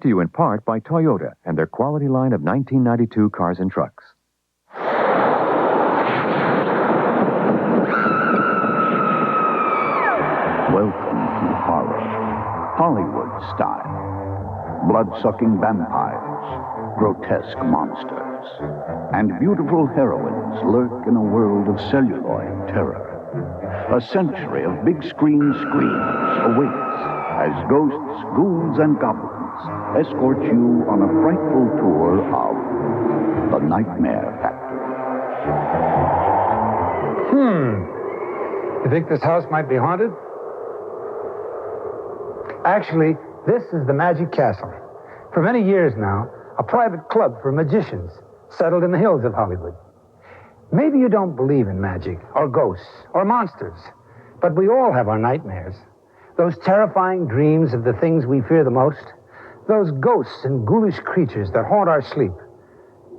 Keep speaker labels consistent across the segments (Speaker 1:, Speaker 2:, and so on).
Speaker 1: to you in part by Toyota and their quality line of 1992 cars and trucks.
Speaker 2: Welcome to horror, Hollywood style. Blood-sucking vampires, grotesque monsters, and beautiful heroines lurk in a world of celluloid terror. A century of big-screen screams awaits as ghosts, ghouls, and goblins escort you on a frightful tour of the Nightmare Factory.
Speaker 3: You think this house might be haunted? Actually, this is the Magic Castle. For many years now, a private club for magicians settled in the hills of Hollywood. Maybe you don't believe in magic, or ghosts, or monsters, but we all have our nightmares. Those terrifying dreams of the things we fear the most. Those ghosts and ghoulish creatures that haunt our sleep.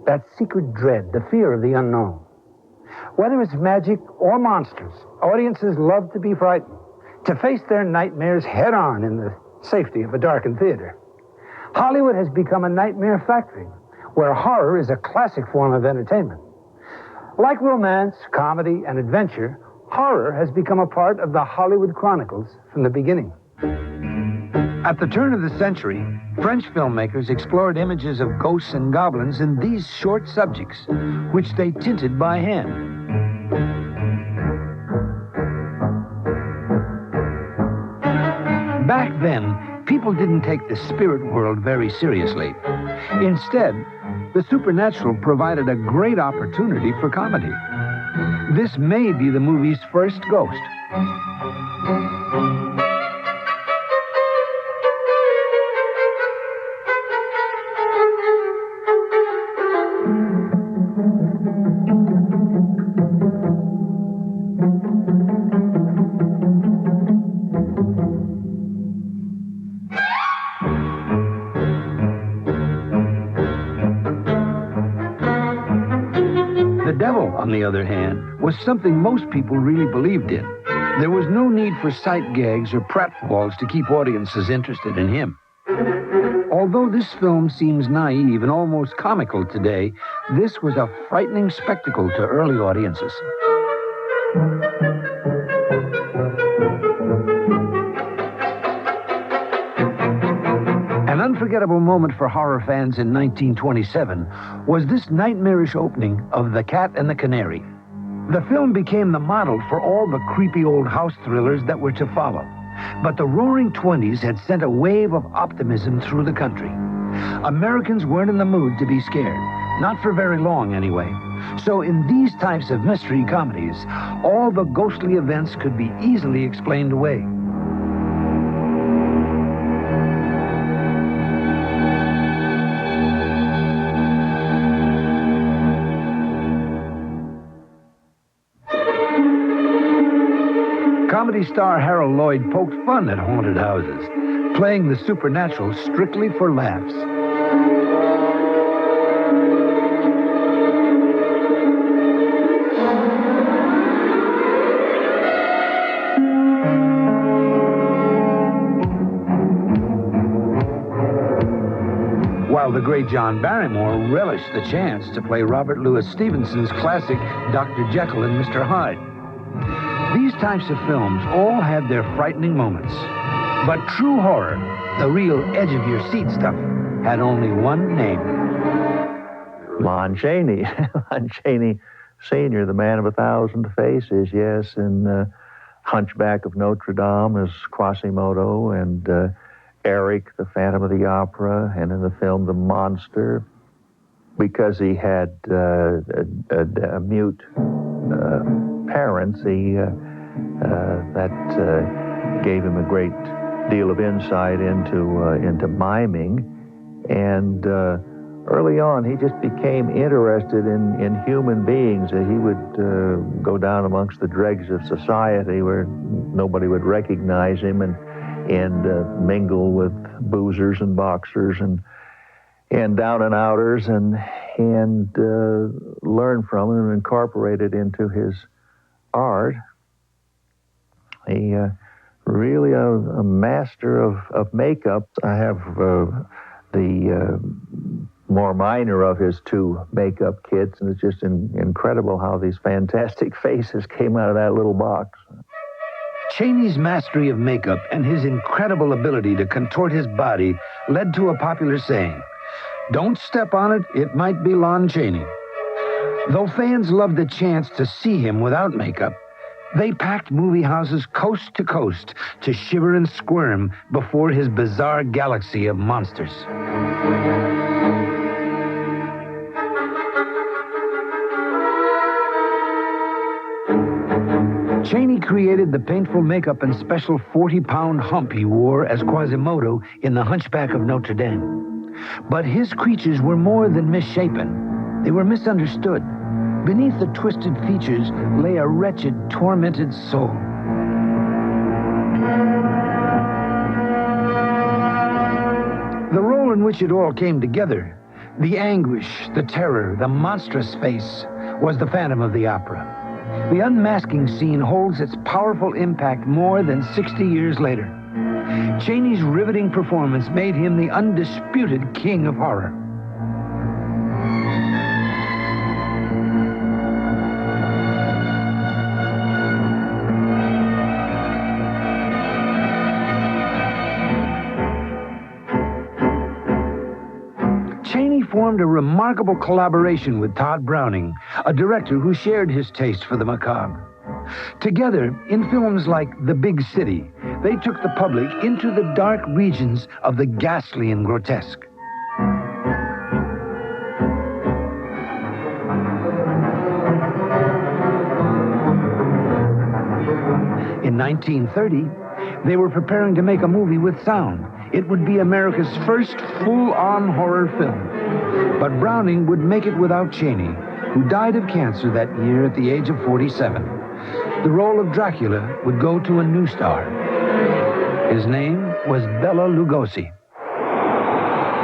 Speaker 3: That secret dread, the fear of the unknown. Whether it's magic or monsters, audiences love to be frightened, to face their nightmares head-on in the safety of a darkened theater. Hollywood has become a nightmare factory, where horror is a classic form of entertainment. Like romance, comedy, and adventure, horror has become a part of the Hollywood Chronicles from the beginning. At the turn of the century, French filmmakers explored images of ghosts and goblins in these short subjects, which they tinted by hand. Back then, people didn't take the spirit world very seriously. Instead, the supernatural provided a great opportunity for comedy. This may be the movie's first ghost. The devil, on the other hand, was something most people really believed in. There was no need for sight gags or pratfalls to keep audiences interested in him. Although this film seems naive and almost comical today, this was a frightening spectacle to early audiences. An unforgettable moment for horror fans in 1927 was this nightmarish opening of The Cat and the Canary. The film became the model for all the creepy old house thrillers that were to follow. But the Roaring '20s had sent a wave of optimism through the country. Americans weren't in the mood to be scared, not for very long anyway. So in these types of mystery comedies, all the ghostly events could be easily explained away. Comedy star Harold Lloyd poked fun at haunted houses, playing the supernatural strictly for laughs. While the great John Barrymore relished the chance to play Robert Louis Stevenson's classic Dr. Jekyll and Mr. Hyde. These types of films all had their frightening moments. But true horror, the real edge-of-your-seat stuff, had only one name.
Speaker 4: Lon Chaney. Lon Chaney Sr., the man of 1,000 faces, yes, in Hunchback of Notre Dame as Quasimodo, and Eric, the Phantom of the Opera, and in the film The Monster, because he had mute parents, that gave him a great deal of insight into miming, and early on he just became interested in human beings. He would go down amongst the dregs of society where nobody would recognize him, and mingle with boozers and boxers and down and outers, and learn from him and incorporate it into his art. He really a master of makeup. I have the more minor of his two makeup kits, and it's just incredible how these fantastic faces came out of that little box.
Speaker 3: Chaney's mastery of makeup and his incredible ability to contort his body led to a popular saying, "Don't step on it, it might be Lon Chaney." Though fans loved the chance to see him without makeup, they packed movie houses coast to coast to shiver and squirm before his bizarre galaxy of monsters. Chaney created the painful makeup and special 40-pound hump he wore as Quasimodo in The Hunchback of Notre Dame. But his creatures were more than misshapen. They were misunderstood. Beneath the twisted features lay a wretched, tormented soul. The role in which it all came together, the anguish, the terror, the monstrous face, was the Phantom of the Opera. The unmasking scene holds its powerful impact more than 60 years later. Chaney's riveting performance made him the undisputed king of horror. Chaney formed a remarkable collaboration with Todd Browning, a director who shared his taste for the macabre. Together, in films like The Big City, they took the public into the dark regions of the ghastly and grotesque. In 1930, they were preparing to make a movie with sound. It would be America's first full-on horror film. But Browning would make it without Chaney, who died of cancer that year at the age of 47. The role of Dracula would go to a new star. His name was Bela Lugosi.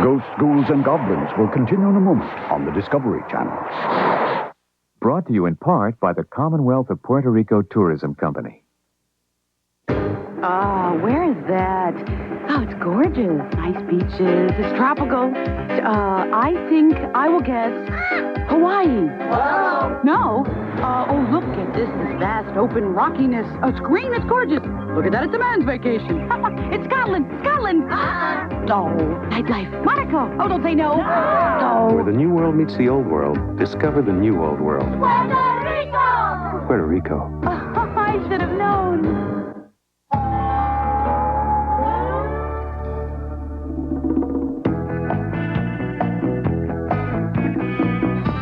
Speaker 2: Ghosts, Ghouls, and Goblins will continue in a moment on the Discovery Channel.
Speaker 1: Brought to you in part by the Commonwealth of Puerto Rico Tourism Company.
Speaker 5: Where is that? Oh, it's gorgeous. Nice beaches. It's tropical. I think I will guess Hawaii. Whoa. No. Oh, look at this vast open rockiness. Oh, it's green. It's gorgeous. Look at that. It's a man's vacation. It's Scotland. Scotland. Oh, nightlife. Monaco. Oh, don't say no. No.
Speaker 6: Where the new world meets the old world, discover the new old world.
Speaker 5: Puerto Rico.
Speaker 6: Puerto Rico.
Speaker 5: Oh, I should have known.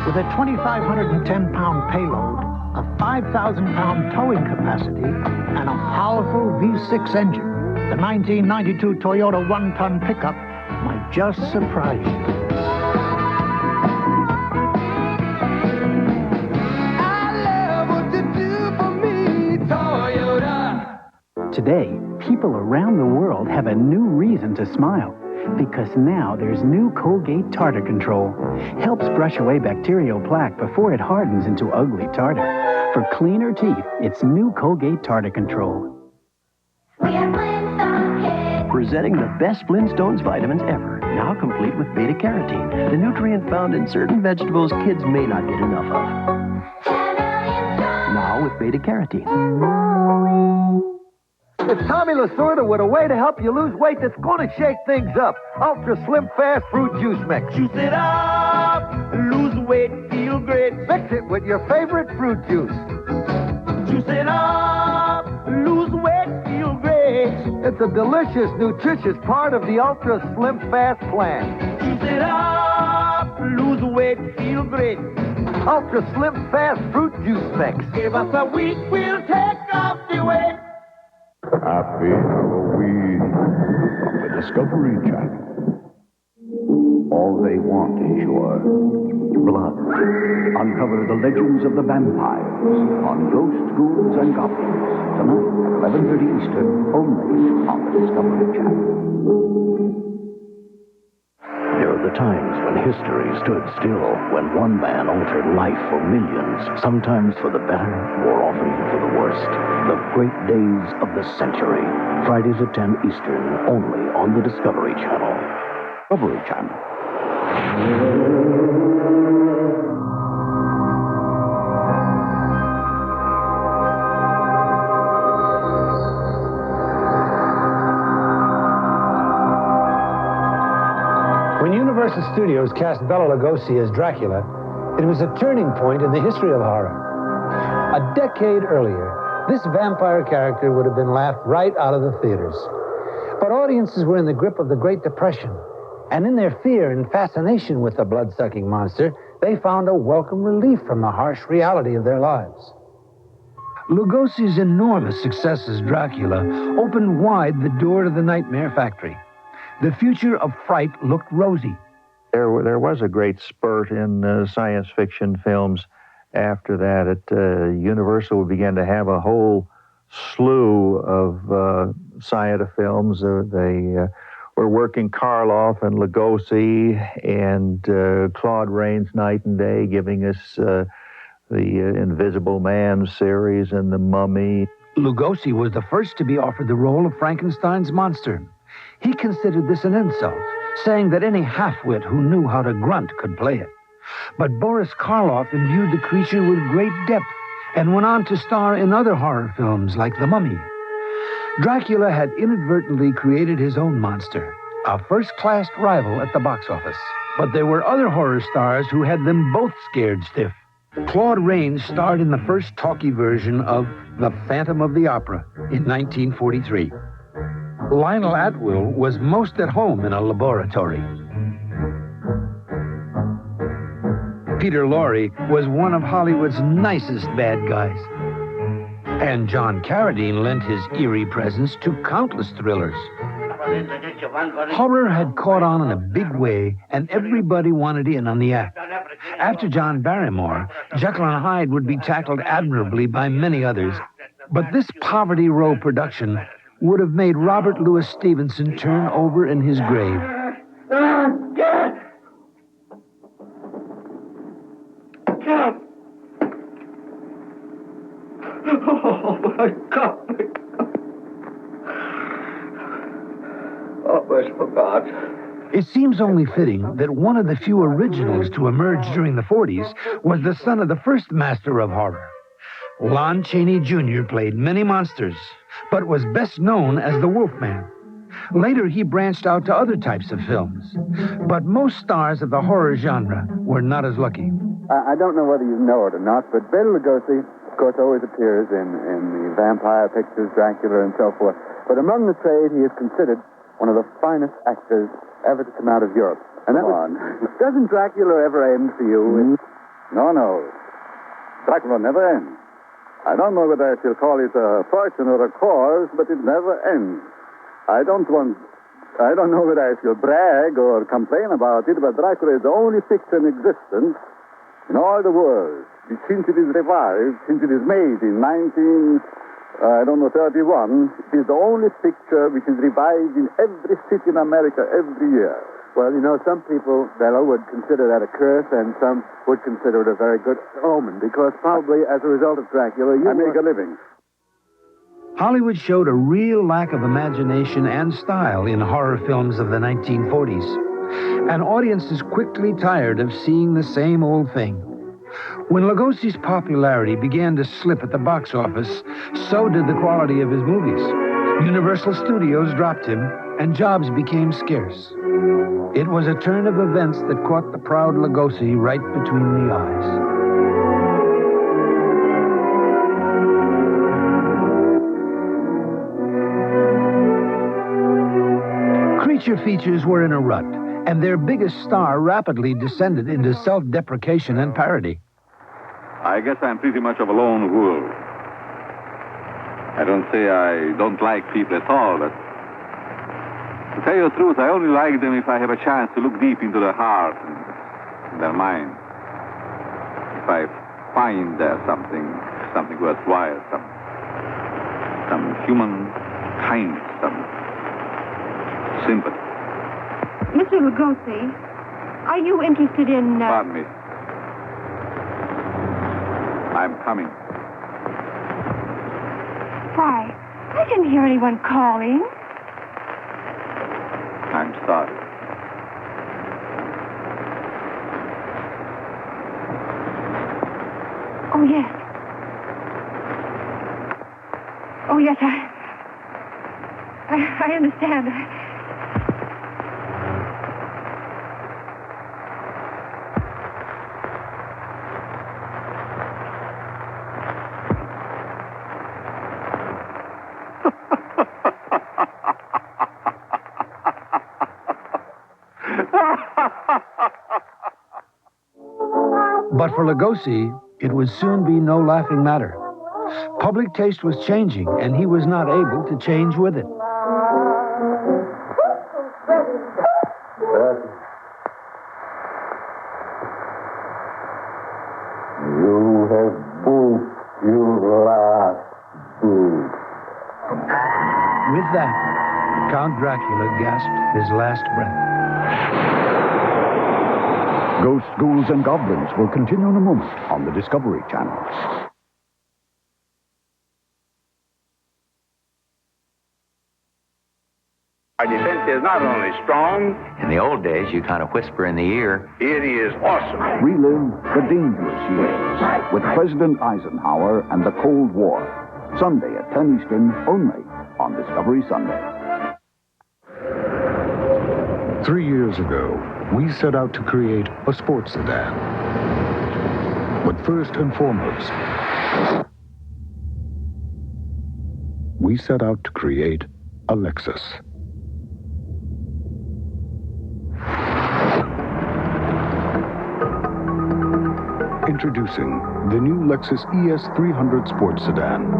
Speaker 7: With a 2,510-pound payload, a 5,000-pound towing capacity, and a powerful V6 engine, the 1992 Toyota one-ton pickup might just surprise you.
Speaker 8: Today, people around the world have a new reason to smile. Because now there's new Colgate Tartar Control. Helps brush away bacterial plaque before it hardens into ugly tartar. For cleaner teeth, it's new Colgate Tartar Control.
Speaker 9: Presenting the best Flintstones vitamins ever, now complete with beta-carotene, the nutrient found in certain vegetables kids may not get enough of. Now with beta-carotene.
Speaker 10: It's Tommy Lasorda with a way to help you lose weight that's going to shake things up. Ultra Slim Fast Fruit Juice Mix. Juice it up, lose weight, feel great. Mix it with your favorite fruit juice. Juice it up, lose weight, feel great. It's a delicious, nutritious part of the Ultra Slim Fast plan. Juice it up, lose weight, feel great. Ultra Slim Fast Fruit Juice Mix. Give us a week, we'll take off the weight.
Speaker 2: Happy Halloween on the Discovery Channel. All they want is your blood. Uncover the legends of the vampires on Ghosts, Ghouls, and Goblins. Tonight at 11:30 Eastern, only on the Discovery Channel.
Speaker 11: There are the times when history stood still, when one man altered life for millions, sometimes for the better, more often for the worst. The great days of the century. Fridays at 10 Eastern, only on the Discovery Channel.
Speaker 2: Discovery Channel.
Speaker 3: When Universal Studios cast Bela Lugosi as Dracula, it was a turning point in the history of horror. A decade earlier, this vampire character would have been laughed right out of the theaters. But audiences were in the grip of the Great Depression, and in their fear and fascination with the blood-sucking monster, they found a welcome relief from the harsh reality of their lives. Lugosi's enormous success as Dracula opened wide the door to the Nightmare Factory. The future of fright looked rosy.
Speaker 4: There was a great spurt in science fiction films after that. At Universal, we began to have a whole slew of science films. They were working Karloff and Lugosi and Claude Rains Night and Day, giving us the Invisible Man series and The Mummy.
Speaker 3: Lugosi was the first to be offered the role of Frankenstein's monster. He considered this an insult, saying that any half-wit who knew how to grunt could play it. But Boris Karloff imbued the creature with great depth and went on to star in other horror films like The Mummy. Dracula had inadvertently created his own monster, a first-class rival at the box office. But there were other horror stars who had them both scared stiff. Claude Rains starred in the first talkie version of The Phantom of the Opera in 1943. Lionel Atwill was most at home in a laboratory. Peter Lorre was one of Hollywood's nicest bad guys. And John Carradine lent his eerie presence to countless thrillers. Horror had caught on in a big way, and everybody wanted in on the act. After John Barrymore, Jekyll and Hyde would be tackled admirably by many others. But this Poverty Row production would have made Robert Louis Stevenson turn over in his grave.
Speaker 10: Oh, my God. Oh, bless my God.
Speaker 3: It seems only fitting that one of the few originals to emerge during the 40s was the son of the first master of horror. Lon Chaney Jr. played many monsters, but was best known as the Wolfman. Later, he branched out to other types of films. But most stars of the horror genre were not as lucky.
Speaker 12: I don't know whether you know it or not, but Bela Lugosi, of course, always appears in the vampire pictures, Dracula, and so forth. But among the trade, he is considered one of the finest actors ever to come out of Europe. And that doesn't Dracula ever end for you?
Speaker 13: No. Dracula never ends. I don't know whether I shall call it a fortune or a cause, but it never ends. I don't know whether I shall brag or complain about it, but Dracula is the only picture in existence in all the world. Since it is revived, since it is made in 31, it is the only picture which is revived in every city in America every year.
Speaker 12: Well, you know, some people, Bela, would consider that a curse, and some would consider it a very good omen, because probably as a result of Dracula,
Speaker 13: I make a living.
Speaker 3: Hollywood showed a real lack of imagination and style in horror films of the 1940s. And audiences quickly tired of seeing the same old thing. When Lugosi's popularity began to slip at the box office, so did the quality of his movies. Universal Studios dropped him, and jobs became scarce. It was a turn of events that caught the proud Lugosi right between the eyes. Creature features were in a rut, and their biggest star rapidly descended into self-deprecation and parody.
Speaker 13: I guess I'm pretty much of a lone wolf. I don't say I don't like people at all, but to tell you the truth, I only like them if I have a chance to look deep into their heart and their mind. If I find there something worthwhile, some human kindness, some sympathy.
Speaker 14: Mr. Lugosi, are you interested in...
Speaker 13: Pardon me. I'm coming.
Speaker 14: Why, I didn't hear anyone calling.
Speaker 13: I'm sorry.
Speaker 14: Oh, yes. Oh, yes, I understand.
Speaker 3: But for Lugosi, it would soon be no laughing matter. Public taste was changing, and he was not able to change with it.
Speaker 13: You have both your last booth.
Speaker 3: With that, Count Dracula gasped his last breath.
Speaker 2: Ghosts, Ghouls, and Goblins will continue in a moment on the Discovery Channel.
Speaker 15: Our defense is not only strong,
Speaker 16: in the old days, you kind of whisper in the ear.
Speaker 15: it is awesome.
Speaker 2: Relive the dangerous years with President Eisenhower and the Cold War. Sunday at 10 Eastern, only on Discovery Sunday.
Speaker 17: 3 years ago, we set out to create a sports sedan. But first and foremost, we set out to create a Lexus. Introducing the new Lexus ES 300 Sports Sedan.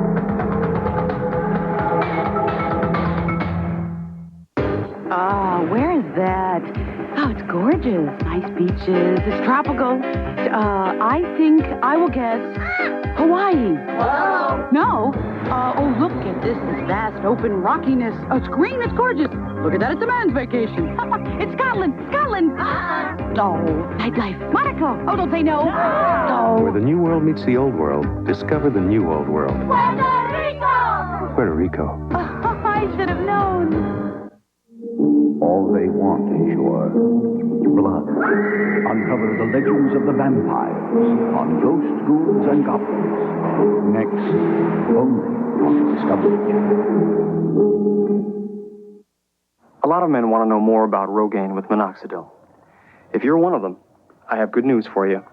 Speaker 5: Where is that? Oh, it's gorgeous. Nice beaches. It's tropical. I think I will guess Hawaii. Whoa. No. Oh, look at this vast open rockiness. Oh, it's green. It's gorgeous. Look at that. It's a man's vacation. It's Scotland. Scotland. Oh, nightlife. Monaco. Oh, don't say no. No.
Speaker 6: Where the new world meets the old world, discover the new old world.
Speaker 14: Puerto Rico!
Speaker 6: Puerto Rico.
Speaker 5: Oh, I should have known.
Speaker 2: All they want is your blood. Uncover the legends of the vampires on Ghosts, Ghouls, and Goblins. Next, only on the Discovery Channel.
Speaker 18: A lot of men want to know more about Rogaine with minoxidil. If you're one of them, I have good news for you.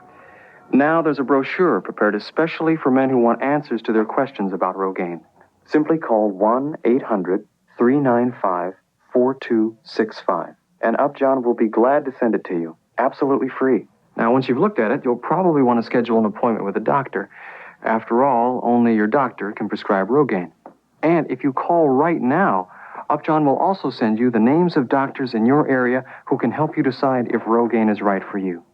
Speaker 18: Now there's a brochure prepared especially for men who want answers to their questions about Rogaine. Simply call 1-800-395-4265, and Upjohn will be glad to send it to you, absolutely free. Now, once you've looked at it, you'll probably want to schedule an appointment with a doctor. After all, only your doctor can prescribe Rogaine. And if you call right now, Upjohn will also send you the names of doctors in your area who can help you decide if Rogaine is right for you.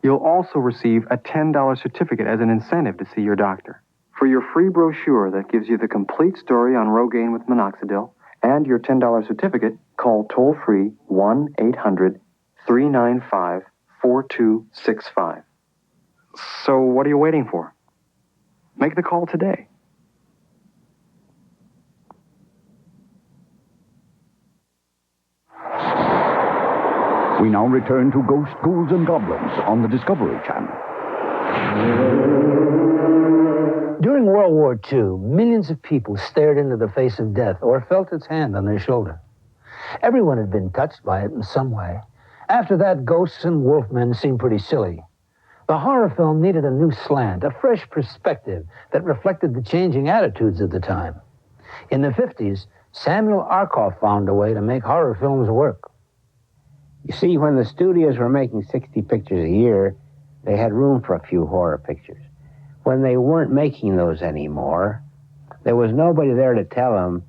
Speaker 18: You'll also receive a $10 certificate as an incentive to see your doctor. For your free brochure that gives you the complete story on Rogaine with minoxidil and your $10 certificate, call toll-free 1-800-395-4265. So what are you waiting for? Make the call today.
Speaker 2: We now return to Ghosts, Ghouls, and Goblins on the Discovery Channel.
Speaker 3: During World War II, millions of people stared into the face of death or felt its hand on their shoulder. Everyone had been touched by it in some way. After that, ghosts and wolfmen seemed pretty silly. The horror film needed a new slant, a fresh perspective that reflected the changing attitudes of the time. In the 50s, Samuel Arkoff found a way to make horror films work.
Speaker 19: You see, when the studios were making 60 pictures a year, they had room for a few horror pictures. When they weren't making those anymore, there was nobody there to tell them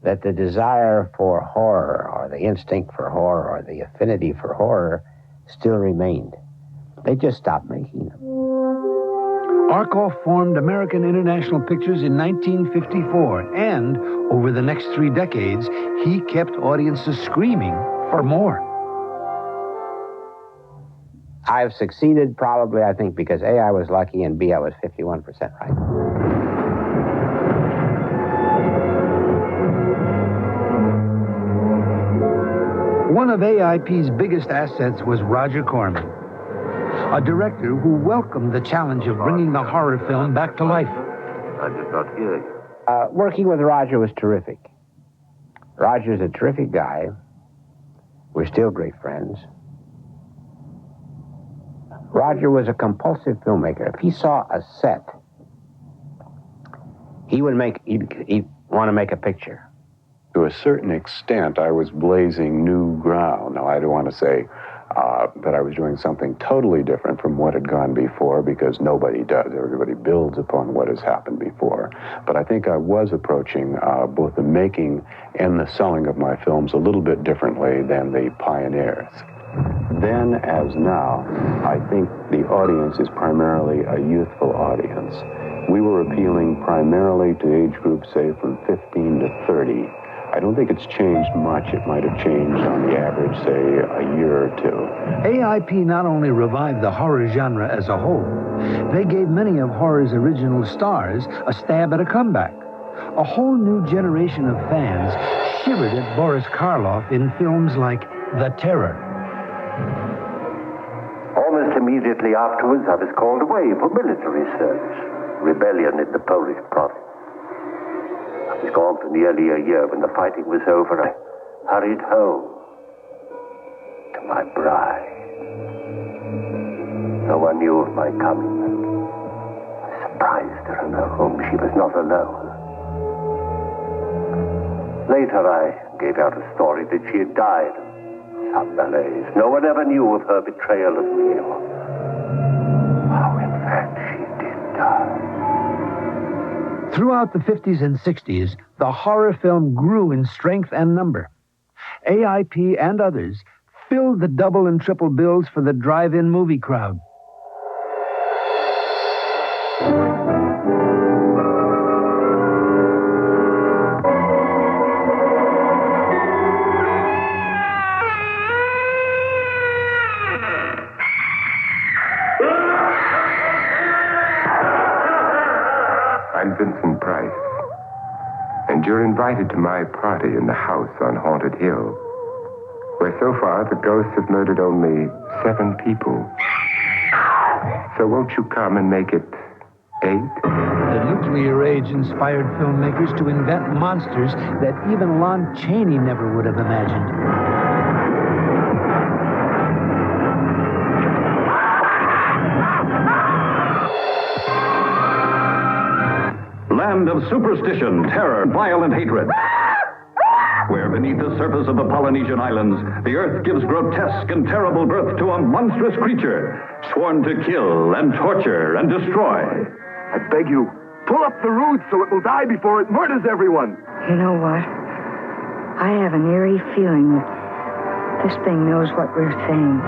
Speaker 19: that the desire for horror, or the instinct for horror, or the affinity for horror still remained. They just stopped making them.
Speaker 3: Arkoff formed American International Pictures in 1954, and over the next 3 decades, he kept audiences screaming for more.
Speaker 19: I've succeeded probably, I think, because A, I was lucky, and B, I was 51% right.
Speaker 3: One of AIP's biggest assets was Roger Corman. a director who welcomed the challenge of bringing the horror film back to life.
Speaker 11: I did not hear you.
Speaker 19: Working with Roger was terrific. Roger's a terrific guy. We're still great friends. Roger was a compulsive filmmaker. If he saw a set, he'd want to make a picture.
Speaker 6: To a certain extent, I was blazing new ground. Now, I don't want to say that I was doing something totally different from what had gone before, because nobody does. Everybody builds upon what has happened before. But I think I was approaching both the making and the selling of my films a little bit differently than the pioneers. Then, as now, I think the audience is primarily a youthful audience. We were appealing primarily to age groups, say, from 15 to 30. I don't think it's changed much. It might have changed on the average, say, a year or two.
Speaker 3: AIP not only revived the horror genre as a whole, they gave many of horror's original stars a stab at a comeback. A whole new generation of fans shivered at Boris Karloff in films like The Terror.
Speaker 11: Almost immediately afterwards, I was called away for military service. Rebellion in the Polish province. I was gone for nearly a year. When the fighting was over, I hurried home to my bride. No one knew of my coming, and I surprised her in her home. She was not alone. Later, I gave out a story that she had died of some malaise. No one ever knew of her betrayal of me, or how, in fact, she did die.
Speaker 3: Throughout the 50s and 60s, the horror film grew in strength and number. AIP and others filled the double and triple bills for the drive-in movie crowd.
Speaker 20: I'm Vincent Price, and you're invited to my party in the house on Haunted Hill, where so far the ghosts have murdered only 7 people. So won't you come and make it 8?
Speaker 3: The nuclear age inspired filmmakers to invent monsters that even Lon Chaney never would have imagined.
Speaker 21: Land of superstition, terror, violent hatred. Where beneath the surface of the Polynesian islands, the earth gives grotesque and terrible birth to a monstrous creature, sworn to kill and torture and destroy.
Speaker 10: I beg you, pull up the roots so it will die before it murders everyone.
Speaker 22: You know what? I have an eerie feeling that this thing knows what we're saying.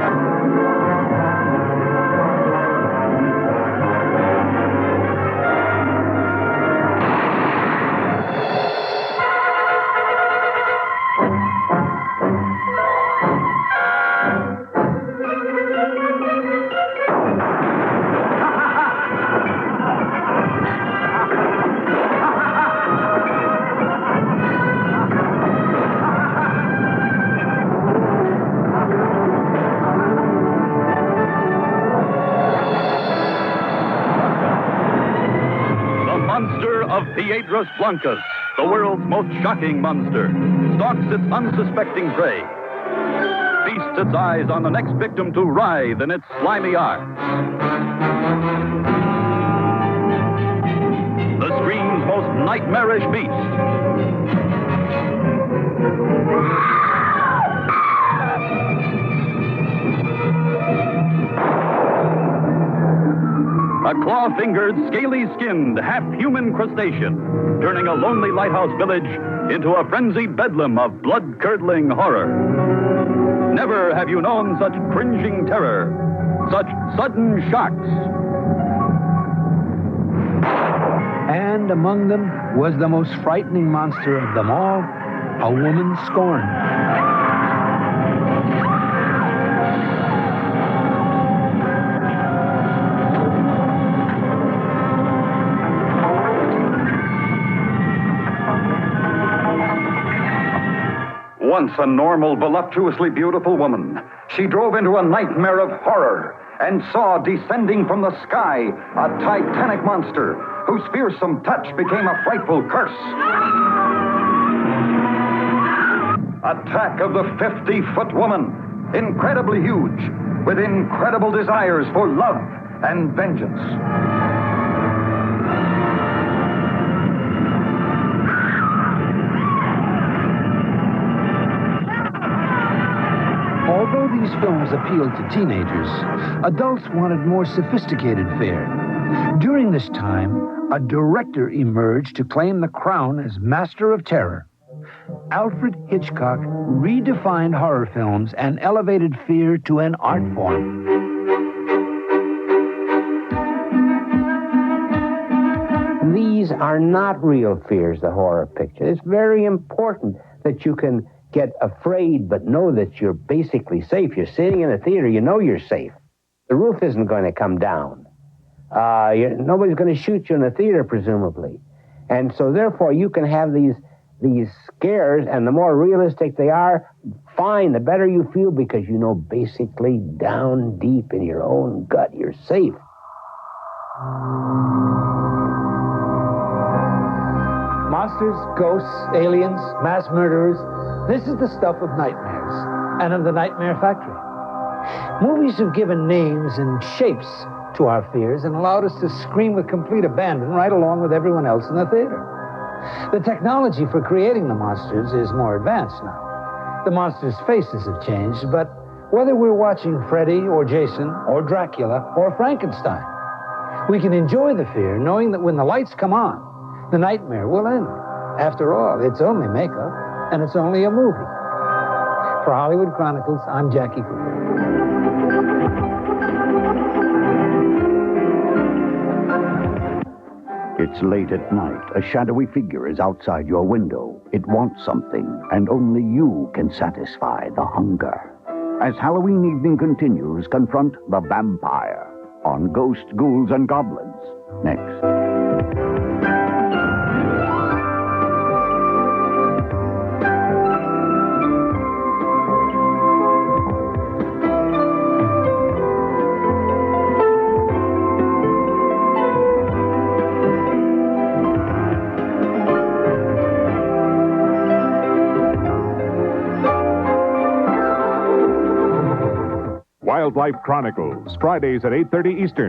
Speaker 23: Piedras Blancas, the world's most shocking monster, stalks its unsuspecting prey, feasts its eyes on the next victim to writhe in its slimy arms. The screen's most nightmarish beast. A claw-fingered, scaly-skinned, half-human crustacean, turning a lonely lighthouse village into a frenzied bedlam of blood-curdling horror. Never have you known such cringing terror, such sudden shocks.
Speaker 3: And among them was the most frightening monster of them all, a woman scorned.
Speaker 21: Once a normal, voluptuously beautiful woman, she drove into a nightmare of horror and saw descending from the sky a titanic monster whose fearsome touch became a frightful curse. Attack of the 50-foot woman, incredibly huge, with incredible desires for love and vengeance.
Speaker 3: Although these films appealed to teenagers, adults wanted more sophisticated fare. During this time, a director emerged to claim the crown as master of terror. Alfred Hitchcock redefined horror films and elevated fear to an art form.
Speaker 19: These are not real fears, the horror picture. It's very important that you can get afraid but know that you're basically safe. You're sitting in a theater, you know you're safe. The roof isn't going to come down. Nobody's going to shoot you in the theater, presumably. And so therefore you can have these scares, and the more realistic they are, fine, the better you feel, because you know basically down deep in your own gut you're safe.
Speaker 3: Monsters, ghosts, aliens, mass murderers. This is the stuff of nightmares and of the Nightmare Factory. Movies have given names and shapes to our fears and allowed us to scream with complete abandon right along with everyone else in the theater. The technology for creating the monsters is more advanced now. The monsters' faces have changed, but whether we're watching Freddy or Jason or Dracula or Frankenstein, we can enjoy the fear knowing that when the lights come on, the nightmare will end. After all, it's only makeup, and it's only a movie. For Hollywood Chronicles, I'm Jackie Cooper.
Speaker 2: It's late at night. A shadowy figure is outside your window. It wants something, and only you can satisfy the hunger. As Halloween evening continues, confront the vampire on Ghosts, Ghouls, and Goblins. Next.
Speaker 1: Wildlife Chronicles, Fridays at 8:30 Eastern.